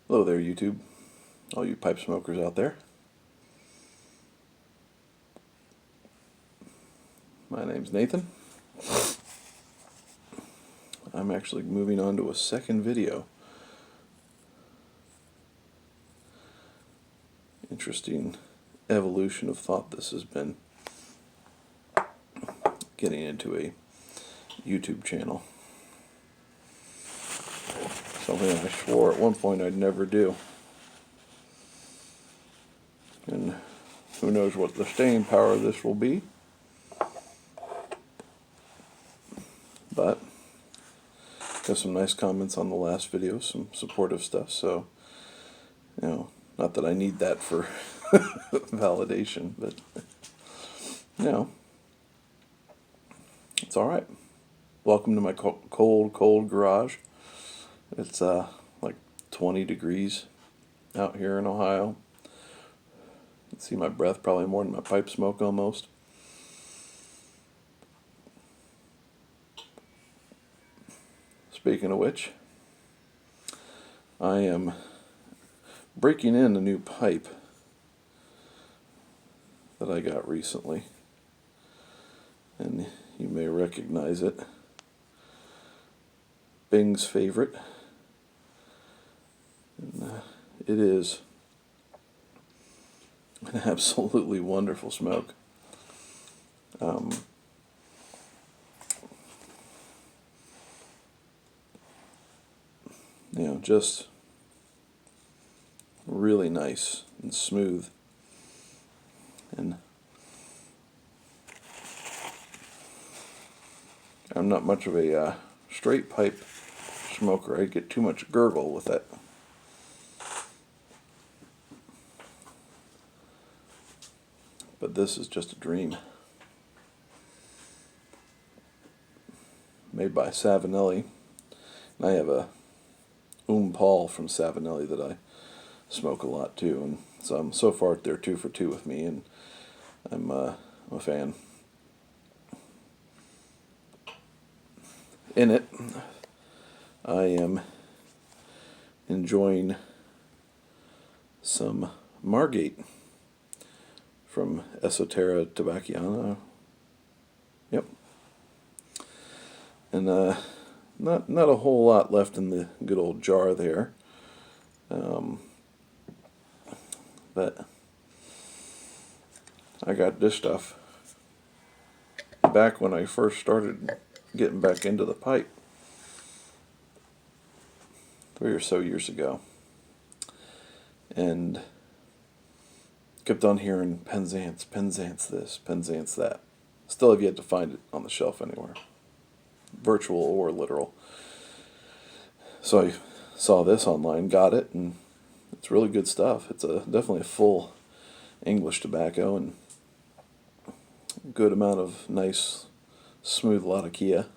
Hello there, YouTube, all you pipe smokers out there. My name's Nathan. I'm actually moving on to a second video. Interesting evolution of thought this has been, getting into a YouTube channel. Something I swore at one point I'd never do. And who knows what the staying power of this will be. But got some nice comments on the last video, some supportive stuff, so not that I need that for validation, but it's alright. Welcome to my cold garage. It's like 20 degrees out here in Ohio. You can see my breath probably more than my pipe smoke almost. Speaking of which, I am breaking in a new pipe that I got recently, and you may recognize it. Bing's favorite. And, it is an absolutely wonderful smoke. Just really nice and smooth. And I'm not much of a straight pipe smoker. I get too much gurgle with it. But this is just a dream. Made by Savinelli. And I have a Paul from Savinelli that I smoke a lot too. And so far they're 2 for 2 with me, and I'm a fan. In it, I am enjoying some Margate from Esoterica Margate. Yep. And not a whole lot left in the good old jar there. But I got this stuff back when I first started getting back into the pipe 3 or so years ago, and kept on hearing Penzance this, Penzance that. Still have yet to find it on the shelf anywhere, virtual or literal. So I saw this online, got it, and it's really good stuff. It's definitely a full English tobacco, and a good amount of nice, smooth Latakia.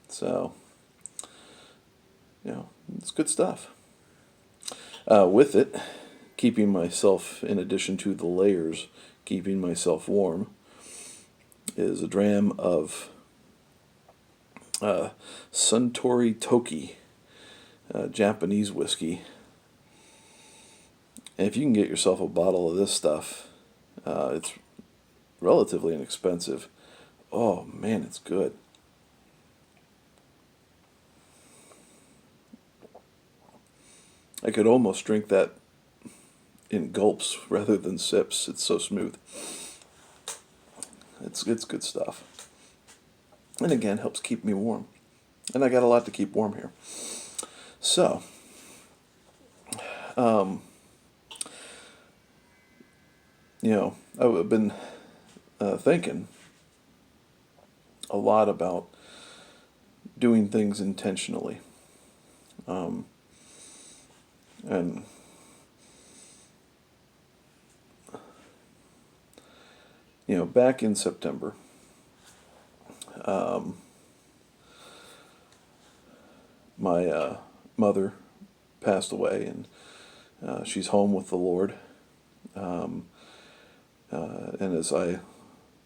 So, it's good stuff. With it, keeping myself, in addition to the layers, keeping myself warm, is a dram of Suntory Toki, Japanese whiskey. And if you can get yourself a bottle of this stuff, it's relatively inexpensive. Oh man, it's good. I could almost drink that in gulps rather than sips. It's so smooth. It's good stuff. And again, helps keep me warm. And I got a lot to keep warm here. So, I've been thinking a lot about doing things intentionally. And back in September, my mother passed away, and she's home with the Lord. And as I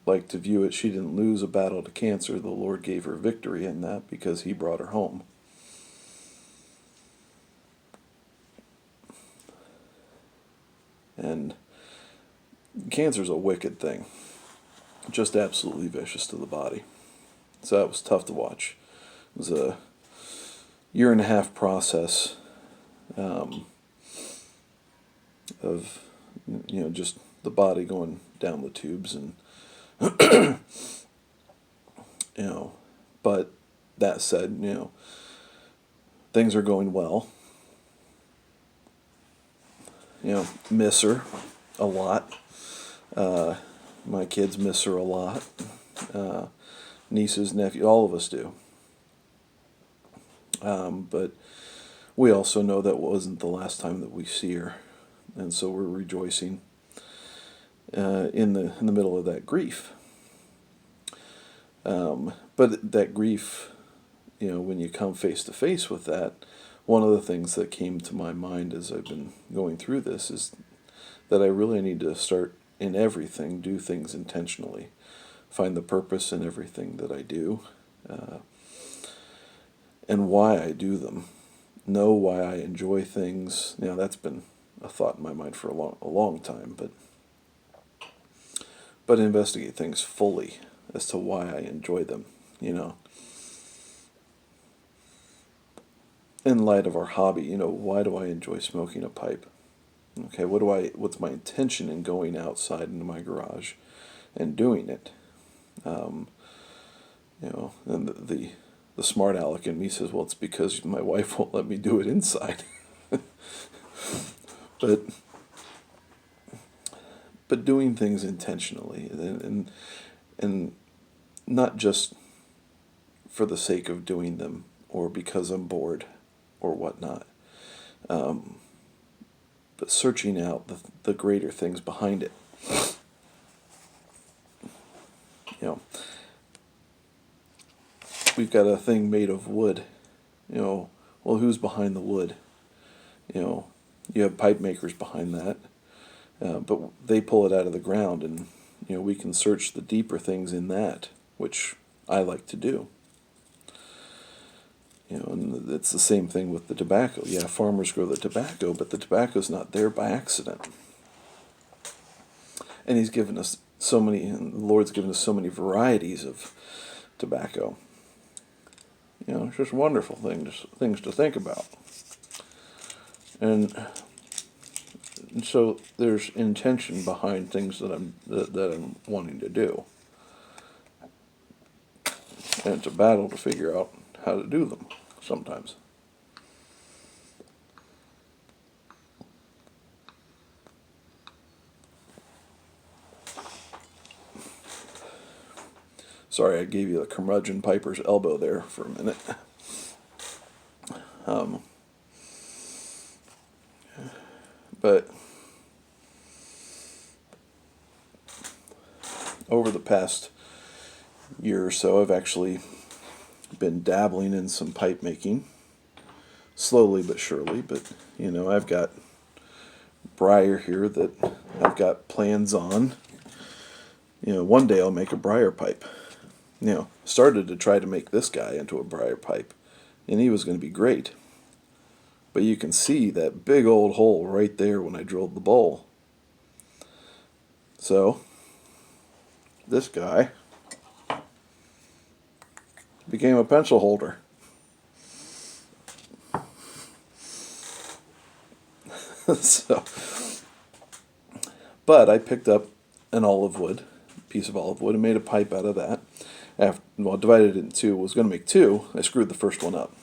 like to view it, she didn't lose a battle to cancer. The Lord gave her victory in that because he brought her home. And cancer's a wicked thing. Just absolutely vicious to the body. So that was tough to watch. It was a 1.5 year process of, just the body going down the tubes and, but that said, things are going well. Miss her a lot. My kids miss her a lot. Nieces, nephews, all of us do. But we also know that wasn't the last time that we see her, and so we're rejoicing in the middle of that grief. But that grief, when you come face to face with that, one of the things that came to my mind as I've been going through this is that I really need to start in everything, do things intentionally, find the purpose in everything that I do, and why I do them. Know why I enjoy things. That's been a thought in my mind for a long time, but investigate things fully as to why I enjoy them, In light of our hobby, why do I enjoy smoking a pipe? Okay, what's my intention in going outside into my garage and doing it? And the smart aleck in me says, well, it's because my wife won't let me do it inside. But doing things intentionally and not just for the sake of doing them or because I'm bored or whatnot, but searching out the greater things behind it. We've got a thing made of wood. Well, who's behind the wood? You have pipe makers behind that, but they pull it out of the ground, and we can search the deeper things in that, which I like to do. And it's the same thing with the tobacco. Yeah, farmers grow the tobacco, but the tobacco's not there by accident. And He's given us and the Lord's given us so many varieties of tobacco. It's just wonderful things to think about. And so there's intention behind things that I'm wanting to do. And it's a battle to figure out how to do them sometimes. Sorry, I gave you the curmudgeon piper's elbow there for a minute. But over the past year or so, I've actually been dabbling in some pipe making, slowly but surely. But I've got briar here that I've got plans on. One day I'll make a briar pipe. Started to try to make this guy into a briar pipe, and he was going to be great. But you can see that big old hole right there when I drilled the bowl. So this guy became a pencil holder. But I picked up an piece of olive wood, and made a pipe out of that. Divided it in two. I was going to make two. I screwed the first one up.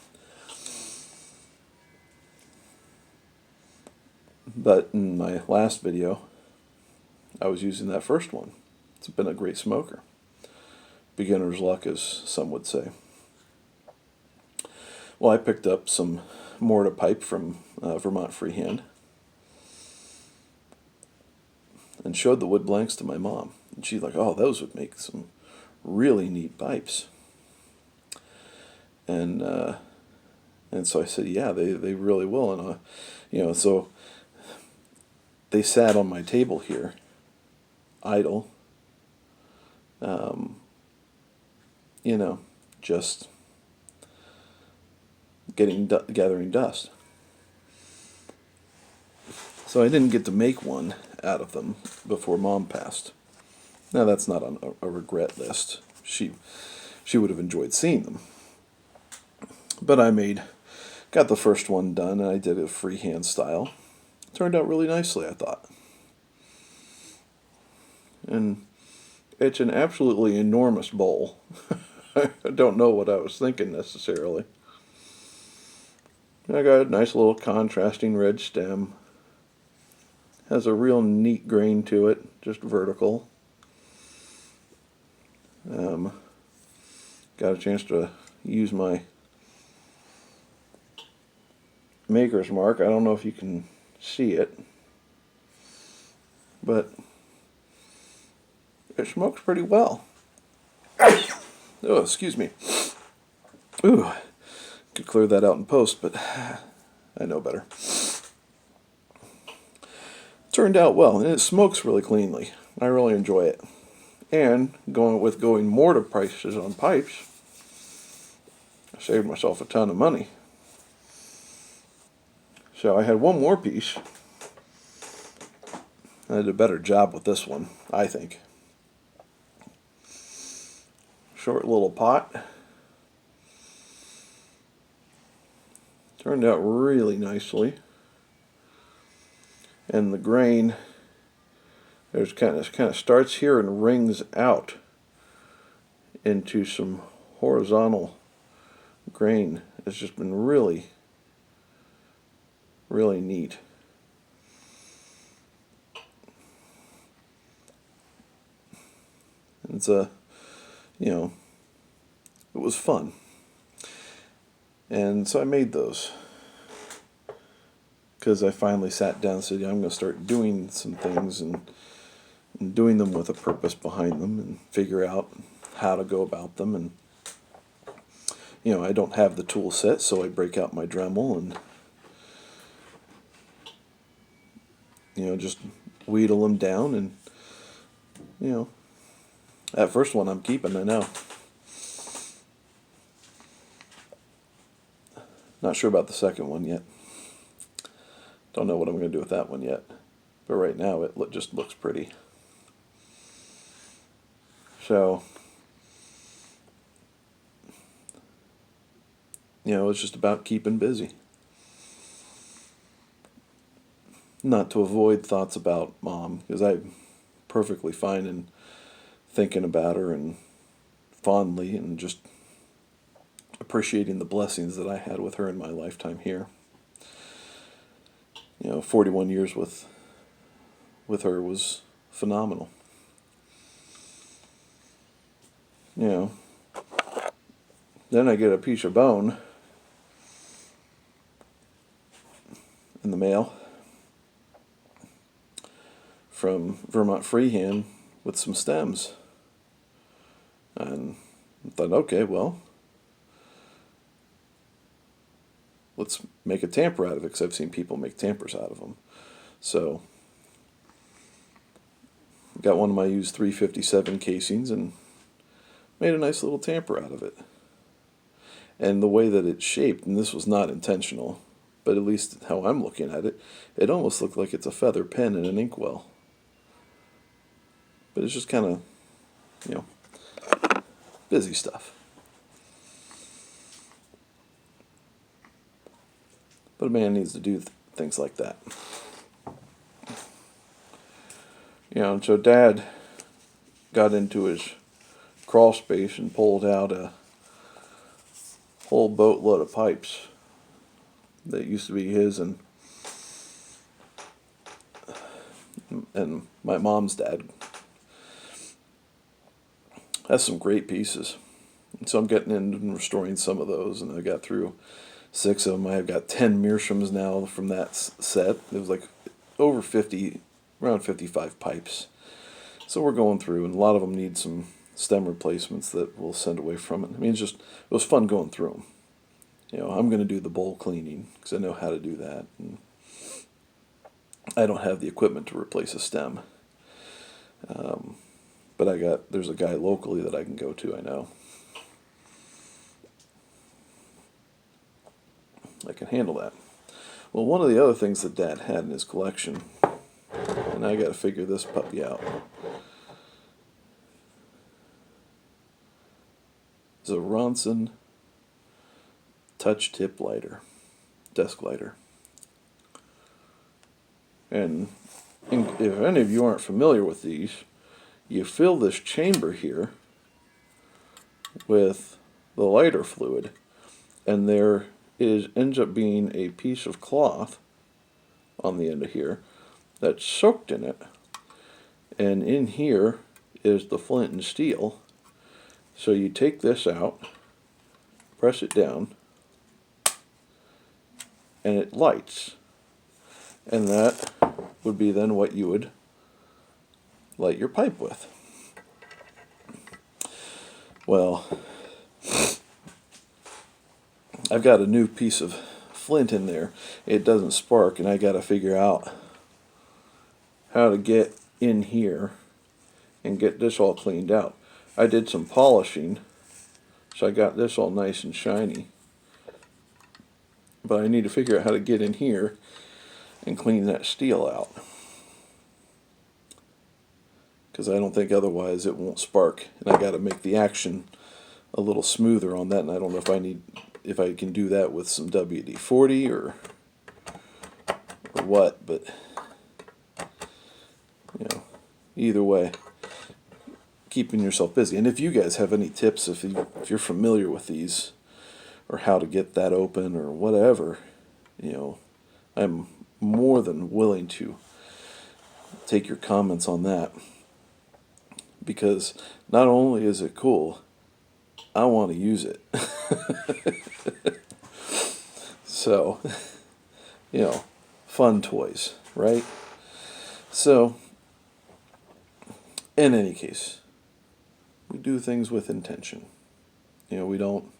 But in my last video, I was using that first one. It's been a great smoker. Beginner's luck, as some would say. Well, I picked up some mortar pipe from Vermont Freehand and showed the wood blanks to my mom. And she's like, oh, those would make some really neat pipes. And so I said, yeah, they really will. And, so they sat on my table here, idle, um, you know, just gathering dust. So I didn't get to make one out of them before Mom passed. Now that's not on a regret list. She would have enjoyed seeing them. But got the first one done, and I did it freehand style. Turned out really nicely, I thought. And it's an absolutely enormous bowl. I don't know what I was thinking necessarily. I got a nice little contrasting red stem. Has a real neat grain to it, just vertical. Got a chance to use my maker's mark. I don't know if you can see it, but it smokes pretty well. Oh, excuse me. Ooh, could clear that out in post, but I know better. Turned out well, and it smokes really cleanly. I really enjoy it. And going more to prices on pipes, I saved myself a ton of money. So I had one more piece. I did a better job with this one, I think. Short little pot. Turned out really nicely. And the grain, there's kind of starts here and rings out into some horizontal grain. It's just been really, really neat. It's it was fun. And so I made those because I finally sat down and said, I'm going to start doing some things and doing them with a purpose behind them and figure out how to go about them. And, I don't have the tool set, so I break out my Dremel and, just wheedle them down. And, that first one I'm keeping, I know. Not sure about the second one yet. Don't know what I'm going to do with that one yet. But right now it just looks pretty. So, it's just about keeping busy. Not to avoid thoughts about Mom, because I'm perfectly fine in thinking about her and fondly and just appreciating the blessings that I had with her in my lifetime here. 41 years with her was phenomenal. Then I get a piece of bone in the mail from Vermont Freehand with some stems. And I thought, okay, well, let's make a tamper out of it, because I've seen people make tampers out of them. So, got one of my used 357 casings and made a nice little tamper out of it. And the way that it's shaped, and this was not intentional, but at least how I'm looking at it, it almost looked like it's a feather pen in an inkwell. But it's just kind of, busy stuff. But a man needs to do things like that. And so Dad got into his crawl space and pulled out a whole boatload of pipes that used to be his and my mom's dad. Has some great pieces. And so I'm getting in and restoring some of those, and I got through 6 of them. I've got 10 meerschaums now from that set. It was like over 50, around 55 pipes. So we're going through, and a lot of them need some stem replacements that we'll send away from it. I mean, it was fun going through them. I'm going to do the bowl cleaning because I know how to do that. And I don't have the equipment to replace a stem. But But there's a guy locally that I can go to, I know. I can handle that. Well, one of the other things that Dad had in his collection, and I got to figure this puppy out, is a Ronson touch tip lighter, desk lighter. And if any of you aren't familiar with these, you fill this chamber here with the lighter fluid, and there ends up being a piece of cloth on the end of here that's soaked in it, and in here is the flint and steel. So you take this out, press it down, and it lights, and that would be then what you would light your pipe with. Well, I've got a new piece of flint in there. It doesn't spark, and I got to figure out how to get in here and get this all cleaned out. I did some polishing, so I got this all nice and shiny. But I need to figure out how to get in here and clean that steel out, because I don't think otherwise it won't spark, and I got to make the action a little smoother on that. And I don't know if I can do that with some WD-40 or what, but you know, either way, keeping yourself busy. And if you guys have any tips, if you're familiar with these, or how to get that open or whatever, you know, I'm more than willing to take your comments on that, because not only is it cool, I want to use it. So, you know, fun toys, right? So, in any case, we do things with intention. You know, we don't,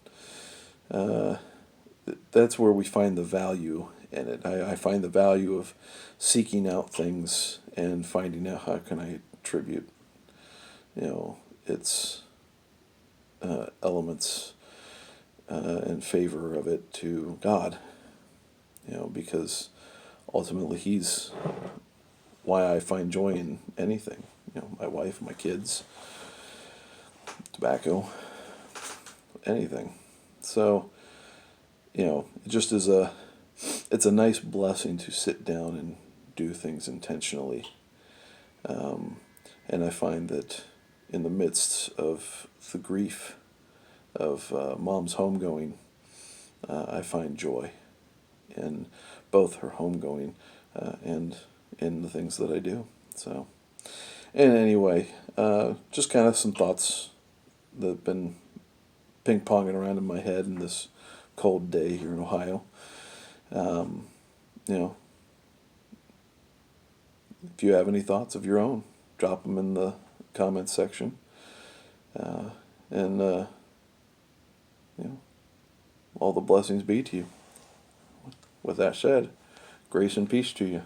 that's where we find the value in it. I find the value of seeking out things and finding out how can I attribute, you know, its elements in favor of it to God, you know, because ultimately He's why I find joy in anything. You know, my wife, my kids, tobacco, anything. So, you know, it just is it's a nice blessing to sit down and do things intentionally. And I find that in the midst of the grief of Mom's homegoing, I find joy in both her homegoing and in the things that I do. So, and anyway, just kind of some thoughts that have been ping-ponging around in my head in this cold day here in Ohio. You know, if you have any thoughts of your own, drop them in the comments section. And you know, all the blessings be to you. With that said, grace and peace to you.